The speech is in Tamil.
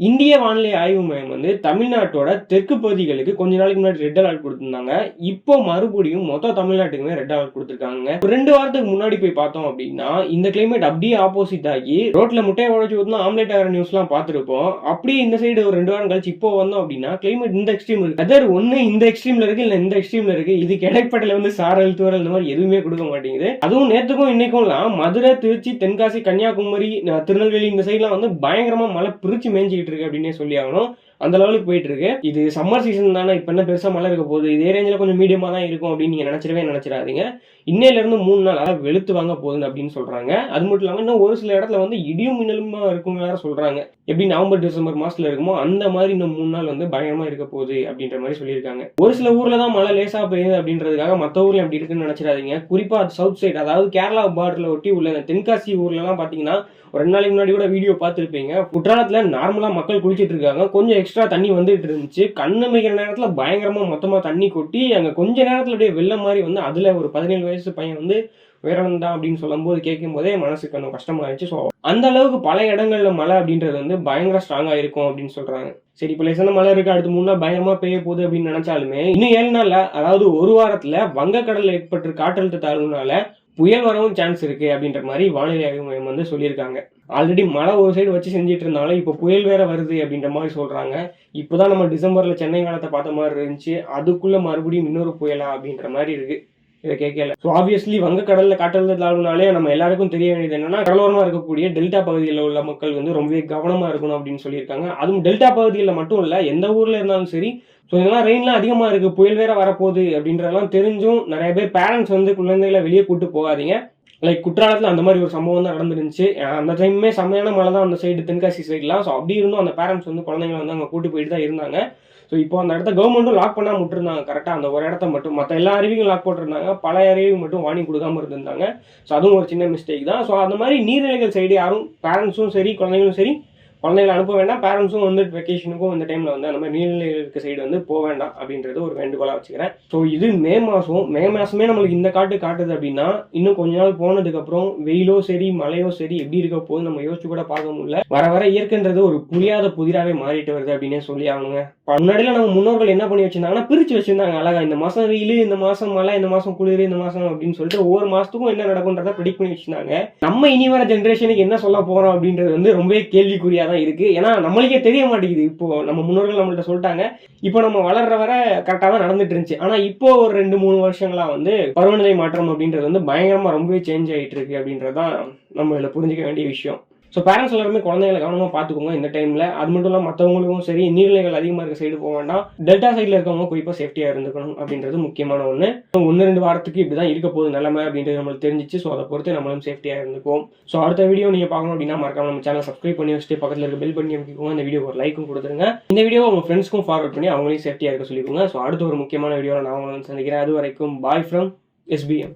இந்திய வானிலை ஆய்வு மையம் வந்து தமிழ்நாட்டோட தெற்கு பகுதிகளுக்கு கொஞ்ச நாளைக்கு முன்னாடி ரெட் அலர்ட் கொடுத்திருந்தாங்க. இப்போ மறுபடியும் மொத்த தமிழ்நாட்டுக்குமே ரெட் அலர்ட் கொடுத்திருக்காங்க. 2 வாரத்துக்கு முன்னாடி போய் பார்த்தோம் அப்படின்னா இந்த கிளைமேட் அப்படியே ஆப்போசிட் ஆகி ரோட்ல முட்டையை உடைச்சு ஊத்தினா ஆம்லேட் ஆகிற நியூஸ்லாம் பார்த்துருப்போம். அப்படியே இந்த சைடு ஒரு 2 வாரம் கழிச்சு இப்போ வந்தோம் அப்படின்னா கிளைமேட் இந்த எக்ஸ்ட்ரீம் இருக்கு. வெதர் ஒன்னு இந்த எக்ஸ்ட்ரீம்ல இருக்கு, இல்ல இந்த எக்ஸ்ட்ரீம்ல இருக்கு. இதுக்கு இடைப்பட்டல வந்து சாரல் தூரல் இந்த மாதிரி எதுவுமே கொடுக்க மாட்டேங்குது. அதுவும் நேற்றுக்கும் இன்னைக்கும்லாம் மதுரை, திருச்சி, தென்காசி, கன்னியாகுமரி, திருநெல்வேலி இந்த சைட்லாம் வந்து பயங்கரமா மழை பிரிச்சு மேய்ஞ்சிக்கிட்டு இருக்கு அப்படின்னே சொல்லி ஆகணும். அந்த லெவலுக்கு போயிட்டு இருக்கு. இது சம்மர் சீசன் தானே, இப்ப என்ன பெருசா மழை இருக்க போகுது, இதே ரேஞ்சில் கொஞ்சம் மீடியமா தான் இருக்கும் அப்படின்னு நீங்க நினைச்சிடாதீங்க. இன்னையில இருந்து 3 நாள் அதாவது வெளுத்து வாங்க போகுது அப்படின்னு சொல்றாங்க. அது மட்டும் இல்லாம இன்னும் ஒரு சில இடத்துல வந்து இடியும் மின்னலுமா இருக்கும் வேற சொல்றாங்க. எப்படி நவம்பர் டிசம்பர் மாசத்துல இருக்குமோ அந்த மாதிரி இன்னும் 3 நாள் வந்து பயங்கரமா இருக்க போகுது அப்படின்ற மாதிரி சொல்லியிருக்காங்க. ஒரு சில ஊர்ல தான் மழை லேசா பெய்யுது அப்படின்றதுக்காக மற்ற ஊர்ல அப்படி இருக்குன்னு நினைச்சிடாதீங்க. குறிப்பா சவுத் சைடு அதாவது கேரளா பார்டர்ல ஒட்டி உள்ள தென்காசி ஊர்ல எல்லாம் பாத்தீங்கன்னா ஒரு 2 நாளைக்கு முன்னாடி கூட வீடியோ பார்த்துருப்பீங்க. குற்றாலத்துல நார்மலா மக்கள் குளிச்சிட்டு இருக்காங்க. கொஞ்சம் எக்ஸ்ட்ரா தண்ணி வந்துட்டு இருந்துச்சு. கண்ணு மிகிற நேரத்துல பயங்கரமா மொத்தமா தண்ணி கொட்டி அங்க கொஞ்ச நேரத்துல அப்படியே வெள்ளம் மாதிரி வந்து அதுல ஒரு 17 வயசு பையன் வந்து உயரந்தான் அப்படின்னு சொல்லும் போது கேட்கும் போதே மனசுக்கு கொஞ்சம் கஷ்டமா இருந்துச்சு. ஸோ அந்த அளவுக்கு பல இடங்கள்ல மழை அப்படின்றது வந்து பயங்கர ஸ்ட்ராங்கா இருக்கும் அப்படின்னு சொல்றாங்க. சரி, இப்ப லேசான மழை இருக்கு, அடுத்து 3 நாள் பயங்கரமா பெய்ய போகுது அப்படின்னு நினைச்சாலுமே இன்னும் 7 நாள்ல அதாவது ஒரு வாரத்துல வங்கக்கடல்ல ஏற்பட்ட காற்றழுத்த தாழ்வுனால புயல் வரவும் சான்ஸ் இருக்கு அப்படின்ற மாதிரி வானிலை ஆய்வு மையம் வந்து சொல்லியிருக்காங்க. ஆல்ரெடி மழை ஒரு சைடு வச்சு செஞ்சுட்டு இருந்தாலும் இப்போ புயல் வேற வருது அப்படின்ற மாதிரி சொல்றாங்க. இப்போதான் நம்ம டிசம்பர்ல சென்னை காலத்தை பார்த்த மாதிரி இருந்துச்சு. அதுக்குள்ள மறுபடியும் இன்னொரு புயலா அப்படின்ற மாதிரி இருக்கு இதை கேட்கல. ஸோ ஆப்வியஸ்லி வங்கக்கடல்ல காற்றழுத்த தாழ்வுனாலே நம்ம எல்லாருக்கும் தெரிய வேண்டியது என்னன்னா கடலோரமா இருக்கக்கூடிய டெல்டா பகுதியில் உள்ள மக்கள் வந்து ரொம்பவே கவனமா இருக்கணும் அப்படின்னு சொல்லியிருக்காங்க. அதுவும் டெல்டா பகுதியில் மட்டும் இல்ல, எந்த ஊர்ல இருந்தாலும் சரி. ஸோ இதெல்லாம் ரெயின்லாம் அதிகமாக இருக்குது, புயல் வேற வரப்போகுது அப்படின்றதெல்லாம் தெரிஞ்சும் நிறைய பேர் பேரண்ட்ஸ் வந்து குழந்தைகளை வெளியே கூட்டு போகாதீங்க. லைக் குற்றாலத்தில் அந்த மாதிரி ஒரு சம்பவம் தான் நடந்துருந்துச்சு. அந்த டைமே செம்மையான மழை தான் அந்த சைடு தென்காசி சைட்லாம். ஸோ அப்படி இருந்தும் அந்த பேரண்ட்ஸ் வந்து குழந்தைங்களை வந்து அங்கே கூட்டு போயிட்டு தான் இருந்தாங்க. ஸோ இப்போ அந்த இடத்த கவர்மெண்ட்டும் லாக் பண்ணாமல் விட்டுருந்தாங்க கரெக்டாக அந்த ஒரு இடத்த மட்டும். மற்ற எல்லா அருவியும் லாக் போட்டிருந்தாங்க, பல அருவியும் மட்டும் வார்னிங் கொடுக்காம இருந்திருந்தாங்க. ஸோ அதுவும் ஒரு சின்ன மிஸ்டேக் தான். ஸோ அந்த மாதிரி நீர்நிலைகள் சைடு யாரும் பேரண்ட்ஸும் சரி குழந்தைங்களும் சரி குழந்தைகளை அனுப்ப வேண்டாம். பேரண்ட்ஸும் வந்து வெக்கேஷனுக்கும் இந்த டைமில் வந்து அந்த மாதிரி நீர்நிலைகள் இருக்க சைடு வந்து போக வேண்டாம் அப்படின்றது ஒரு வேண்டுகோளாக வச்சுக்கிறேன். ஸோ இது மே மாதமே நம்மளுக்கு இந்த காட்டுது அப்படின்னா இன்னும் கொஞ்ச நாள் போனதுக்கப்புறம் வெயிலோ சரி மழையோ சரி எப்படி இருக்க போது நம்ம யோசிச்சு கூட பார்க்க முடியல. வர இயற்கைன்றது ஒரு புரியாத புதிராகவே மாறிட்டு வருது அப்படின்னே சொல்லி ஆகணுங்க. முன்னாடியில நம்ம முன்னோர்கள் என்ன பண்ணி வச்சிருந்தாங்கன்னா பிரிச்சு வச்சிருந்தாங்க அழகா. இந்த மாசம் வெயில், இந்த மாசம் மழை, இந்த மாசம் குளிர், இந்த மாசம் அப்படின்னு சொல்லிட்டு ஒவ்வொரு மாசத்துக்கும் என்ன நடக்கும்ன்றத ப்ரெடிக்ட் பண்ணி வச்சிருந்தாங்க. நம்ம இனி வர ஜென்ரேஷனுக்கு என்ன சொல்ல போறோம் அப்படின்றது வந்து ரொம்பவே கேள்விக்குறியா தான் இருக்கு. ஏன்னா நம்மளுக்கே தெரிய மாட்டேங்குது. இப்போ நம்ம முன்னோர்கள் நம்மள்ட்ட சொல்லிட்டாங்க, இப்போ நம்ம வளர்ற வர கரெக்டாக தான் நடந்துட்டு இருந்துச்சு. ஆனா இப்போ ஒரு 2-3 வருஷங்களா வந்து பருவநிலை மாற்றம் அப்படின்றது வந்து பயங்கரமா ரொம்பவே சேஞ்ச் ஆகிட்டு இருக்கு அப்படின்றதான் நம்ம இதில் புரிஞ்சிக்க வேண்டிய விஷயம். ஸோ பேரண்ட்ஸ் எல்லாருமே குழந்தைகளை கவனமாக பார்த்துக்கோங்க இந்த டைமில். அது மட்டும் இல்லாமல் மற்றவங்களுக்கும் சரி நீர்நிலைகள் அதிகமாக இருக்க சைடு போக வேண்டாம். டெல்டா சைடில் இருக்கவங்க குறிப்பாக சேஃப்டியாக இருந்துக்கணும் அப்படின்றது முக்கியமான ஒன்று. 1-2 வாரத்துக்கு இப்படி தான் இருக்க போகுது நிலைமை அப்படின்றது நம்மளுக்கு தெரிஞ்சிச்சு. ஸோ அதை பொறுத்து நம்மளும் சேஃப்டியாக இருந்துக்கும். ஸோ அடுத்த வீடியோ நீங்கள் பார்க்கணும் அப்படின்னா மறக்காம நம்ம சேனல் சப்ஸ்கிரைப் பண்ணி வச்சுட்டு பக்கத்தில் இருக்க பெல் பண்ணி அமைக்கிக்கோங்க. இந்த வீடியோ ஒரு லைக்கும் கொடுத்துருங்க. இந்த வீடியோ உங்கள் ஃப்ரெண்ட்ஸ்க்கும் ஃபார்வர்ட் பண்ணி அவங்களையும் சேஃப்டியாக இருக்க சொல்லிக்கோங்க. ஸோ அடுத்த ஒரு முக்கியமான வீடியோவில் நான் உங்களை சந்திக்கிறேன். அது வரைக்கும் பாய் ஃப்ரம் SBM.